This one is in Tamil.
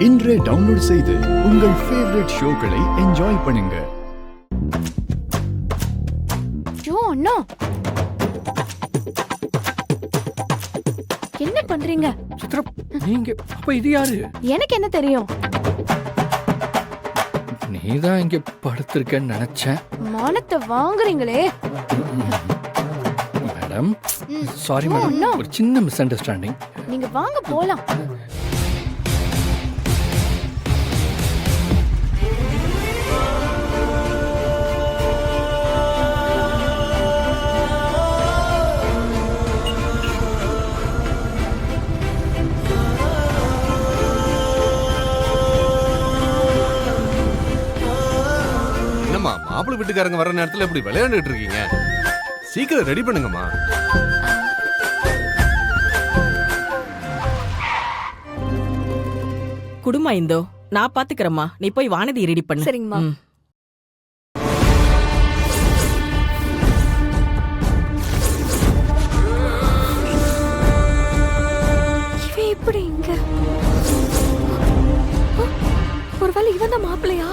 இன்றே டவுன்லோட் செய்து உங்கள் ஃபேவரட் ஷோக்களை என்ஜாய் பண்ணுங்க. அண்ணா என்ன பண்றீங்க? சித்ரா, நீங்க அப்ப இது யாரு? எனக்கு என்ன தெரியும்? நீதான் இங்க படுத்திருக்கேன்னு நினைச்சேன். மானத்தை வாங்குறீங்களே. மேடம், சாரி மேடம், ஒரு சின்ன மிஸ் அண்டர்ஸ்டாண்டிங். நீங்க வாங்க போலாம். மாப்பிள்ளை வீட்டுக்காரங்க வர நேரத்துல எப்படி விளையாண்டுட்டு இருக்கீங்க? சீக்கிரம் ரெடி பண்ணுங்கம்மா. குடுமா இந்தோ, நான் பாத்துக்கிறேம்மா. நீ போய் வானதி ரெடி பண்ணு. சரிங்கம்மா. இவன் எப்படி இங்க? ஒருவேளை இவன் தான் மாப்பிள்ளையா?